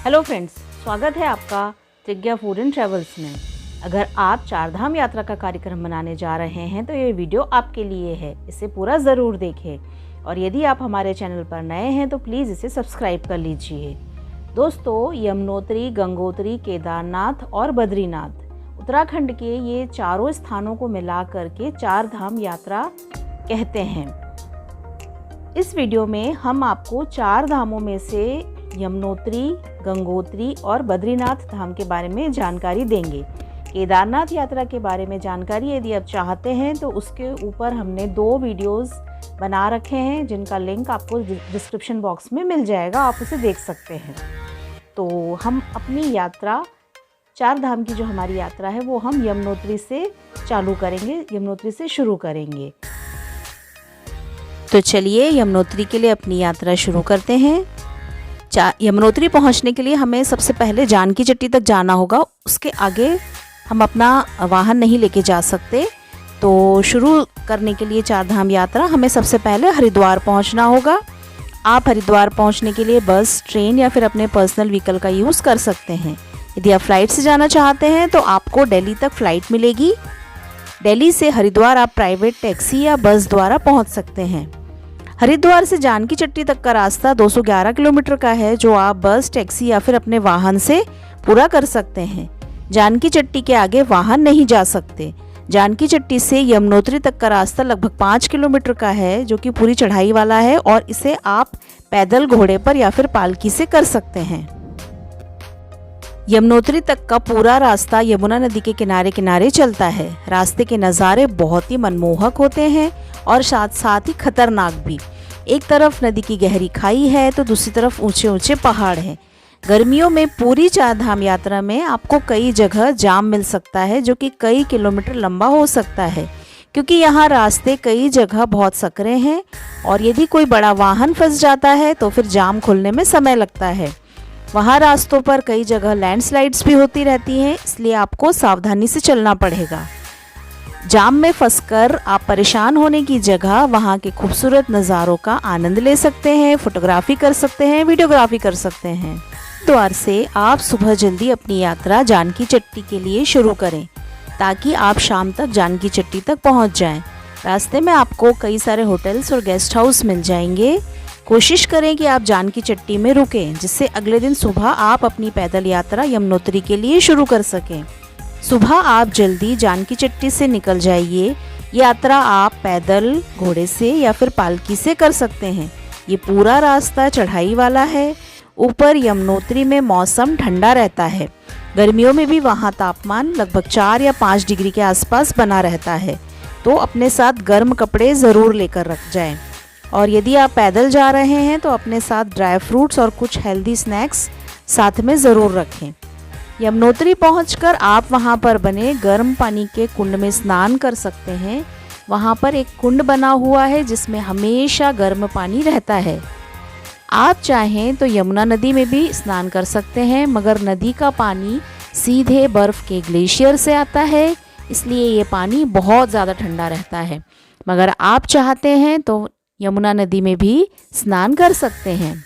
Hello friends, स्वागत है आपका त्रिज्ञा फूड एंड ट्रेवल्स में। अगर आप चारधाम यात्रा का कार्यक्रम बनाने जा रहे हैं तो ये वीडियो आपके लिए है। इसे पूरा ज़रूर देखें और यदि आप हमारे चैनल पर नए हैं तो प्लीज़ इसे सब्सक्राइब कर लीजिए। दोस्तों, यमुनोत्री, गंगोत्री, केदारनाथ और बद्रीनाथ उत्तराखंड के ये चारों स्थानों को मिला करके चारधाम यात्रा कहते हैं। इस वीडियो में हम आपको चार धामों में से यमुनोत्री, गंगोत्री और बद्रीनाथ धाम के बारे में जानकारी देंगे। केदारनाथ यात्रा के बारे में जानकारी यदि आप चाहते हैं तो उसके ऊपर हमने 2 वीडियोस बना रखे हैं जिनका लिंक आपको डिस्क्रिप्शन बॉक्स में मिल जाएगा, आप उसे देख सकते हैं। तो हम अपनी यात्रा चार धाम की जो हमारी यात्रा है वो हम यमुनोत्री से चालू करेंगे, यमुनोत्री से शुरू करेंगे। तो चलिए यमुनोत्री के लिए अपनी यात्रा शुरू करते हैं। यमुनोत्री पहुंचने के लिए हमें सबसे पहले जानकी चट्टी तक जाना होगा। उसके आगे हम अपना वाहन नहीं लेके जा सकते। तो शुरू करने के लिए चारधाम यात्रा हमें सबसे पहले हरिद्वार पहुंचना होगा। आप हरिद्वार पहुंचने के लिए बस, ट्रेन या फिर अपने पर्सनल व्हीकल का यूज़ कर सकते हैं। यदि आप फ्लाइट से जाना चाहते हैं तो आपको दिल्ली तक फ़्लाइट मिलेगी। दिल्ली से हरिद्वार आप प्राइवेट टैक्सी या बस द्वारा पहुँच सकते हैं। हरिद्वार से जानकी चट्टी तक का रास्ता 211 किलोमीटर का है, जो आप बस, टैक्सी या फिर अपने वाहन से पूरा कर सकते हैं। जानकी चट्टी के आगे वाहन नहीं जा सकते। जानकी चट्टी से यमुनोत्री तक का रास्ता लगभग 5 किलोमीटर का है, जो कि पूरी चढ़ाई वाला है और इसे आप पैदल, घोड़े पर या फिर पालकी से कर सकते हैं। यमुनोत्री तक का पूरा रास्ता यमुना नदी के किनारे किनारे चलता है। रास्ते के नज़ारे बहुत ही मनमोहक होते हैं और साथ साथ ही खतरनाक भी। एक तरफ नदी की गहरी खाई है तो दूसरी तरफ ऊंचे ऊंचे पहाड़ हैं। गर्मियों में पूरी चारधाम यात्रा में आपको कई जगह जाम मिल सकता है, जो कि कई किलोमीटर लंबा हो सकता है, क्योंकि यहाँ रास्ते कई जगह बहुत सकरे हैं और यदि कोई बड़ा वाहन फंस जाता है तो फिर जाम खुलने में समय लगता है। वहाँ रास्तों पर कई जगह लैंडस्लाइड्स भी होती रहती हैं, इसलिए आपको सावधानी से चलना पड़ेगा। जाम में फंसकर आप परेशान होने की जगह वहाँ के खूबसूरत नज़ारों का आनंद ले सकते हैं, फोटोग्राफी कर सकते हैं, वीडियोग्राफी कर सकते हैं। द्वार से आप सुबह जल्दी अपनी यात्रा जानकी चट्टी के लिए शुरू करें ताकि आप शाम तक जानकी चट्टी तक पहुँच जाएं। रास्ते में आपको कई सारे होटल्स और गेस्ट हाउस मिल जाएंगे। कोशिश करें कि आप जानकी चट्टी में रुकें, जिससे अगले दिन सुबह आप अपनी पैदल यात्रा यमुनोत्री के लिए शुरू कर सकें। सुबह आप जल्दी जानकी चट्टी से निकल जाइए। यात्रा आप पैदल, घोड़े से या फिर पालकी से कर सकते हैं। ये पूरा रास्ता चढ़ाई वाला है। ऊपर यमुनोत्री में मौसम ठंडा रहता है। गर्मियों में भी वहाँ तापमान लगभग 4 या 5 डिग्री के आसपास बना रहता है, तो अपने साथ गर्म कपड़े ज़रूर लेकर रख जाएं। और यदि आप पैदल जा रहे हैं तो अपने साथ ड्राई फ्रूट्स और कुछ हेल्दी स्नैक्स साथ में ज़रूर रखें। यमुनोत्री पहुंचकर आप वहां पर बने गर्म पानी के कुंड में स्नान कर सकते हैं। वहां पर एक कुंड बना हुआ है जिसमें हमेशा गर्म पानी रहता है। आप चाहें तो यमुना नदी में भी स्नान कर सकते हैं, मगर नदी का पानी सीधे बर्फ़ के ग्लेशियर से आता है, इसलिए ये पानी बहुत ज़्यादा ठंडा रहता है। मगर आप चाहते हैं तो यमुना नदी में भी स्नान कर सकते हैं।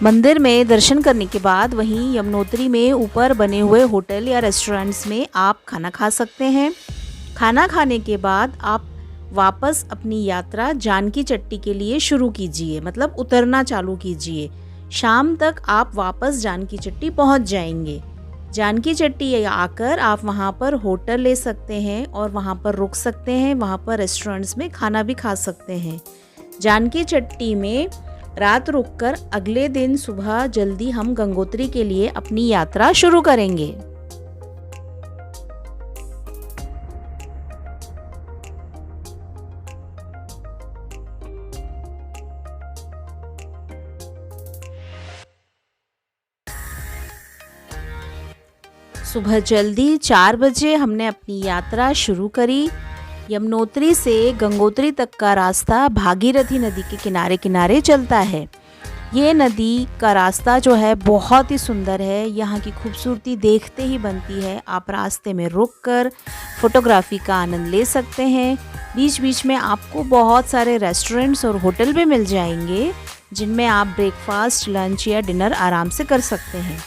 मंदिर में दर्शन करने के बाद वहीं यमुनोत्री में ऊपर बने हुए होटल या रेस्टोरेंट्स में आप खाना खा सकते हैं। खाना खाने के बाद आप वापस अपनी यात्रा जानकी चट्टी के लिए शुरू कीजिए, मतलब उतरना चालू कीजिए। शाम तक आप वापस जानकी चट्टी पहुंच जाएंगे। जानकी चट्टी आकर आप वहां पर होटल ले सकते हैं और वहां पर रुक सकते हैं। वहां पर रेस्टोरेंट्स में खाना भी खा सकते हैं। जानकी चट्टी में रात रुककर अगले दिन सुबह जल्दी हम गंगोत्री के लिए अपनी यात्रा शुरू करेंगे। सुबह जल्दी 4 बजे हमने अपनी यात्रा शुरू करी। यमुनोत्री से गंगोत्री तक का रास्ता भागीरथी नदी के किनारे किनारे चलता है। ये नदी का रास्ता जो है बहुत ही सुंदर है। यहाँ की खूबसूरती देखते ही बनती है। आप रास्ते में रुककर फोटोग्राफी का आनंद ले सकते हैं। बीच बीच में आपको बहुत सारे रेस्टोरेंट्स और होटल भी मिल जाएंगे जिनमें आप ब्रेकफास्ट, लंच या डिनर आराम से कर सकते हैं।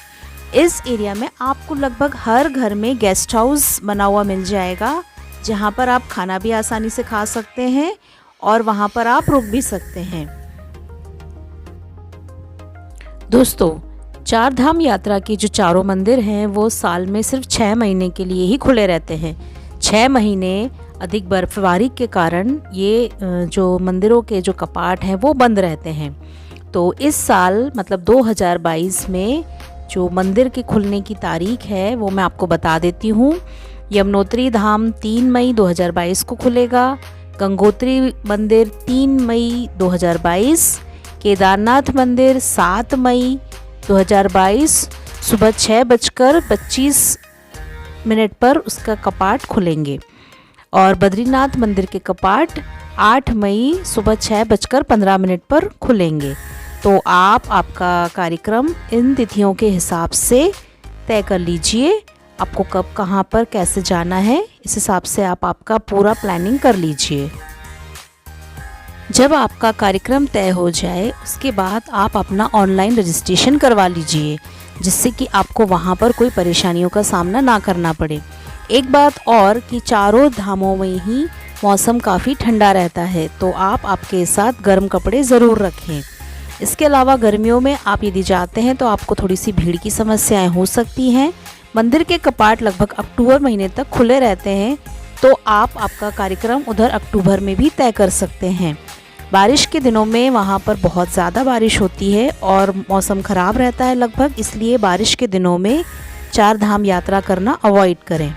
इस एरिया में आपको लगभग हर घर में गेस्ट हाउस बना हुआ मिल जाएगा, जहाँ पर आप खाना भी आसानी से खा सकते हैं और वहाँ पर आप रुक भी सकते हैं। दोस्तों, चार धाम यात्रा के जो चारों मंदिर हैं वो साल में सिर्फ 6 महीने के लिए ही खुले रहते हैं। 6 महीने अधिक बर्फबारी के कारण ये जो मंदिरों के जो कपाट हैं वो बंद रहते हैं। तो इस साल मतलब 2022 में जो मंदिर के खुलने की तारीख है वो मैं आपको बता देती हूँ। यमुनोत्री धाम 3 मई 2022 को खुलेगा, गंगोत्री मंदिर 3 मई 2022, केदारनाथ मंदिर 7 मई 2022 सुबह 6:25 पर उसका कपाट खुलेंगे और बद्रीनाथ मंदिर के कपाट 8 मई सुबह 6:15 पर खुलेंगे। तो आप आपका कार्यक्रम इन तिथियों के हिसाब से तय कर लीजिए, आपको कब कहाँ पर कैसे जाना है, इस हिसाब से आप आपका पूरा प्लानिंग कर लीजिए। जब आपका कार्यक्रम तय हो जाए उसके बाद आप अपना ऑनलाइन रजिस्ट्रेशन करवा लीजिए, जिससे कि आपको वहाँ पर कोई परेशानियों का सामना ना करना पड़े। एक बात और कि चारों धामों में ही मौसम काफ़ी ठंडा रहता है, तो आप आपके साथ गर्म कपड़े ज़रूर रखें। इसके अलावा गर्मियों में आप यदि जाते हैं तो आपको थोड़ी सी भीड़ की समस्याएं हो सकती हैं। मंदिर के कपाट लगभग अक्टूबर महीने तक खुले रहते हैं, तो आप आपका कार्यक्रम उधर अक्टूबर में भी तय कर सकते हैं। बारिश के दिनों में वहाँ पर बहुत ज़्यादा बारिश होती है और मौसम ख़राब रहता है लगभग, इसलिए बारिश के दिनों में चार धाम यात्रा करना अवॉइड करें।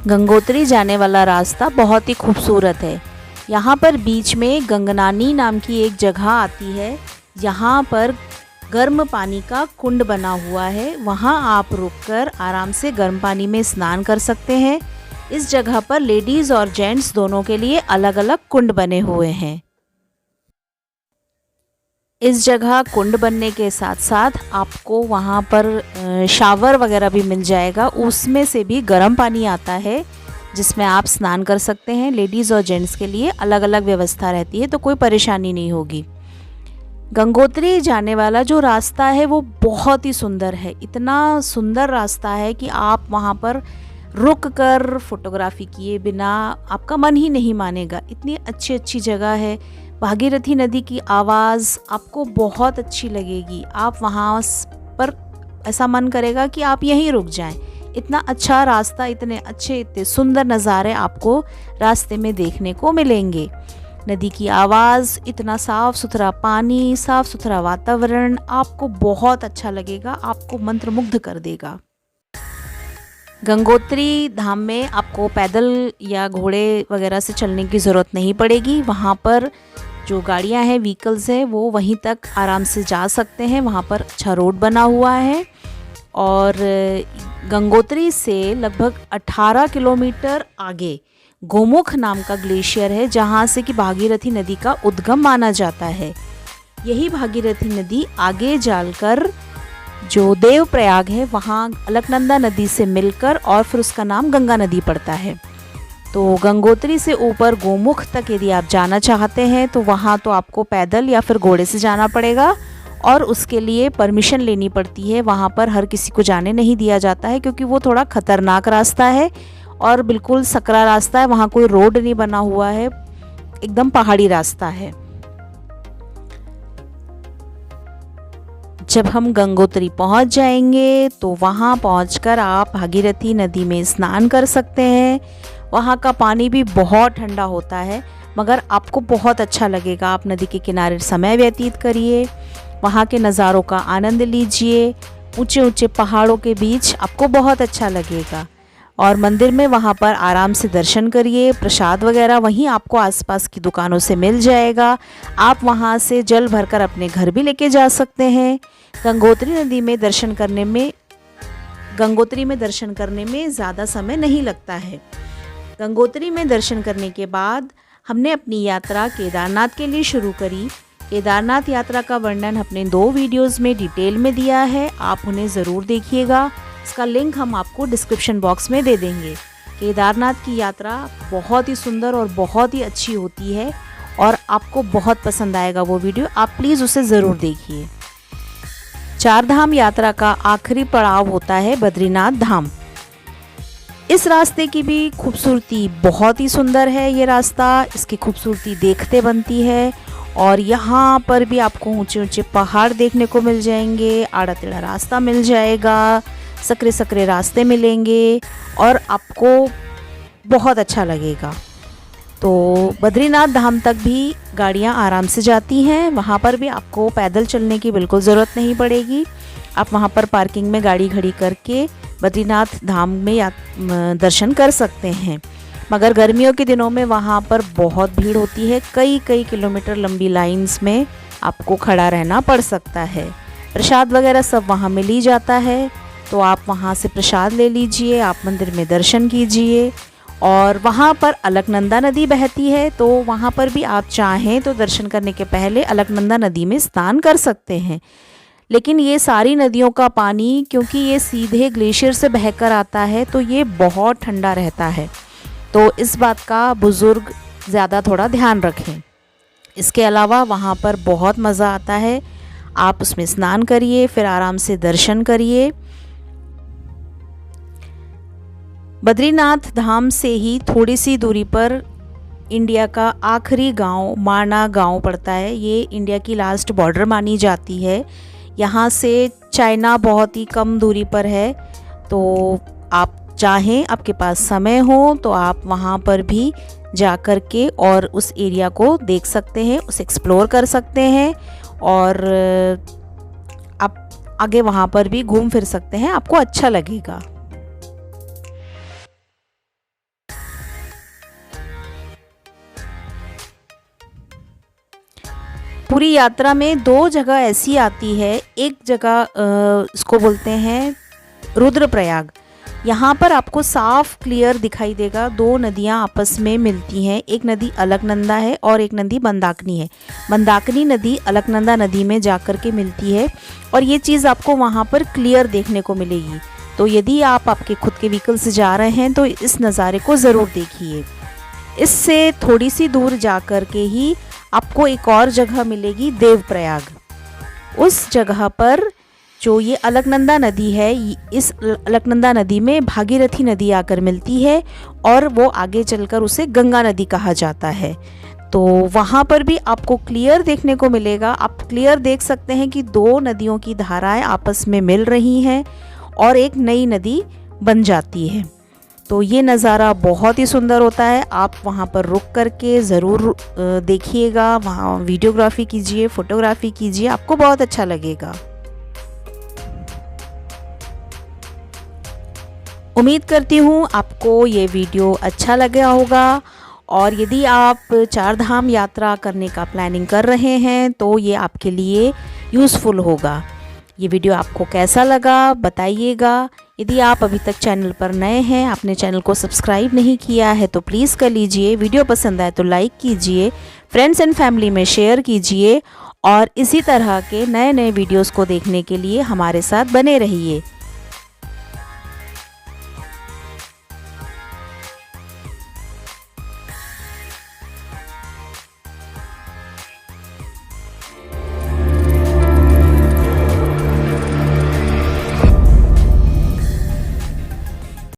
गंगोत्री जाने वाला रास्ता बहुत ही खूबसूरत है। यहाँ पर बीच में गंगनानी नाम की एक जगह आती है, यहाँ पर गर्म पानी का कुंड बना हुआ है, वहाँ आप रुककर आराम से गर्म पानी में स्नान कर सकते हैं। इस जगह पर लेडीज़ और जेंट्स दोनों के लिए अलग अलग कुंड बने हुए हैं। इस जगह कुंड बनने के साथ साथ आपको वहाँ पर शावर वगैरह भी मिल जाएगा, उसमें से भी गर्म पानी आता है जिसमें आप स्नान कर सकते हैं। लेडीज़ और जेंट्स के लिए अलग अलग व्यवस्था रहती है, तो कोई परेशानी नहीं होगी। गंगोत्री जाने वाला जो रास्ता है वो बहुत ही सुंदर है, इतना सुंदर रास्ता है कि आप वहाँ पर रुक कर फोटोग्राफी किए बिना आपका मन ही नहीं मानेगा। इतनी अच्छी अच्छी जगह है, भागीरथी नदी की आवाज़ आपको बहुत अच्छी लगेगी। आप वहाँ पर ऐसा मन करेगा कि आप यहीं रुक जाएं। इतना अच्छा रास्ता, इतने अच्छे इतने सुंदर नज़ारे आपको रास्ते में देखने को मिलेंगे। नदी की आवाज़, इतना साफ़ सुथरा पानी, साफ़ सुथरा वातावरण आपको बहुत अच्छा लगेगा, आपको मंत्रमुग्ध कर देगा। गंगोत्री धाम में आपको पैदल या घोड़े वगैरह से चलने की ज़रूरत नहीं पड़ेगी। वहाँ पर जो गाड़ियाँ हैं, व्हीकल्स हैं, वो वहीं तक आराम से जा सकते हैं। वहाँ पर अच्छा रोड बना हुआ है और गंगोत्री से लगभग 18 किलोमीटर आगे गोमुख नाम का ग्लेशियर है, जहाँ से कि भागीरथी नदी का उद्गम माना जाता है। यही भागीरथी नदी आगे जाकर जो देवप्रयाग है वहाँ अलकनंदा नदी से मिलकर और फिर उसका नाम गंगा नदी पड़ता है। तो गंगोत्री से ऊपर गोमुख तक यदि आप जाना चाहते हैं तो वहाँ तो आपको पैदल या फिर घोड़े से जाना पड़ेगा और उसके लिए परमिशन लेनी पड़ती है। वहाँ पर हर किसी को जाने नहीं दिया जाता है, क्योंकि वो थोड़ा ख़तरनाक रास्ता है और बिल्कुल सकरा रास्ता है। वहाँ कोई रोड नहीं बना हुआ है, एकदम पहाड़ी रास्ता है। जब हम गंगोत्री पहुँच जाएंगे तो वहाँ पहुँचकर आप भागीरथी नदी में स्नान कर सकते हैं। वहाँ का पानी भी बहुत ठंडा होता है, मगर आपको बहुत अच्छा लगेगा। आप नदी के किनारे समय व्यतीत करिए, वहाँ के नज़ारों का आनंद लीजिए। ऊंचे ऊंचे पहाड़ों के बीच आपको बहुत अच्छा लगेगा और मंदिर में वहाँ पर आराम से दर्शन करिए। प्रसाद वगैरह वहीं आपको आसपास की दुकानों से मिल जाएगा। आप वहाँ से जल भरकर अपने घर भी लेके जा सकते हैं। गंगोत्री में दर्शन करने में ज़्यादा समय नहीं लगता है। गंगोत्री में दर्शन करने के बाद हमने अपनी यात्रा केदारनाथ के लिए शुरू करी। केदारनाथ यात्रा का वर्णन अपने 2 वीडियोस में डिटेल में दिया है, आप उन्हें ज़रूर देखिएगा। इसका लिंक हम आपको डिस्क्रिप्शन बॉक्स में दे देंगे। केदारनाथ की यात्रा बहुत ही सुंदर और बहुत ही अच्छी होती है और आपको बहुत पसंद आएगा वो वीडियो, आप प्लीज़ उसे ज़रूर देखिए। 4 धाम यात्रा का आखिरी पड़ाव होता है बद्रीनाथ धाम। इस रास्ते की भी खूबसूरती बहुत ही सुंदर है। ये रास्ता, इसकी खूबसूरती देखते बनती है और यहाँ पर भी आपको ऊंचे ऊंचे पहाड़ देखने को मिल जाएंगे, आड़ा टेढ़ा रास्ता मिल जाएगा, सकरे सकरे रास्ते मिलेंगे और आपको बहुत अच्छा लगेगा। तो बद्रीनाथ धाम तक भी गाड़ियाँ आराम से जाती हैं, वहाँ पर भी आपको पैदल चलने की बिल्कुल ज़रूरत नहीं पड़ेगी। आप वहाँ पर पार्किंग में गाड़ी खड़ी करके बद्रीनाथ धाम में दर्शन कर सकते हैं। मगर गर्मियों के दिनों में वहाँ पर बहुत भीड़ होती है, कई किलोमीटर लंबी लाइंस में आपको खड़ा रहना पड़ सकता है। प्रसाद वगैरह सब वहाँ मिल ही जाता है, तो आप वहाँ से प्रसाद ले लीजिए, आप मंदिर में दर्शन कीजिए। और वहाँ पर अलकनंदा नदी बहती है, तो वहाँ पर भी आप चाहें तो दर्शन करने के पहले अलकनंदा नदी में स्नान कर सकते हैं। लेकिन ये सारी नदियों का पानी, क्योंकि ये सीधे ग्लेशियर से बहकर आता है, तो ये बहुत ठंडा रहता है, तो इस बात का बुज़ुर्ग ज़्यादा थोड़ा ध्यान रखें। इसके अलावा वहाँ पर बहुत मज़ा आता है, आप उसमें स्नान करिए, फिर आराम से दर्शन करिए। बद्रीनाथ धाम से ही थोड़ी सी दूरी पर इंडिया का आखिरी गांव माना गांव पड़ता है। ये इंडिया की लास्ट बॉर्डर मानी जाती है। यहाँ से चाइना बहुत ही कम दूरी पर है, तो आप चाहें, आपके पास समय हो तो आप वहाँ पर भी जा कर के और उस एरिया को देख सकते हैं, उसे एक्सप्लोर कर सकते हैं और आप आगे वहाँ पर भी घूम फिर सकते हैं, आपको अच्छा लगेगा। पूरी यात्रा में 2 जगह ऐसी आती है, एक जगह इसको बोलते हैं रुद्रप्रयाग। यहाँ पर आपको साफ क्लियर दिखाई देगा, 2 नदियाँ आपस में मिलती हैं। एक नदी अलकनंदा है और एक नदी मंदाकिनी है। मंदाकिनी नदी अलकनंदा नदी में जाकर के मिलती है और ये चीज़ आपको वहाँ पर क्लियर देखने को मिलेगी। तो यदि आप आपके खुद के व्हीकल से जा रहे हैं तो इस नज़ारे को ज़रूर देखिए। इससे थोड़ी सी दूर जा कर के ही आपको एक और जगह मिलेगी, देवप्रयाग। उस जगह पर जो ये अलकनंदा नदी है, इस अलकनंदा नदी में भागीरथी नदी आकर मिलती है और वो आगे चलकर उसे गंगा नदी कहा जाता है। तो वहाँ पर भी आपको क्लियर देखने को मिलेगा, आप क्लियर देख सकते हैं कि 2 नदियों की धाराएं आपस में मिल रही हैं और एक नई नदी बन जाती है। तो ये नज़ारा बहुत ही सुंदर होता है, आप वहाँ पर रुक करके ज़रूर देखिएगा, वहाँ वीडियोग्राफी कीजिए, फ़ोटोग्राफी कीजिए, आपको बहुत अच्छा लगेगा। उम्मीद करती हूँ आपको ये वीडियो अच्छा लगा होगा और यदि आप 4 धाम यात्रा करने का प्लानिंग कर रहे हैं तो ये आपके लिए यूज़फुल होगा। ये वीडियो आपको कैसा लगा बताइएगा। यदि आप अभी तक चैनल पर नए हैं, आपने चैनल को सब्सक्राइब नहीं किया है तो प्लीज़ कर लीजिए। वीडियो पसंद आए तो लाइक कीजिए, फ्रेंड्स एंड फैमिली में शेयर कीजिए और इसी तरह के नए नए वीडियोस को देखने के लिए हमारे साथ बने रहिए।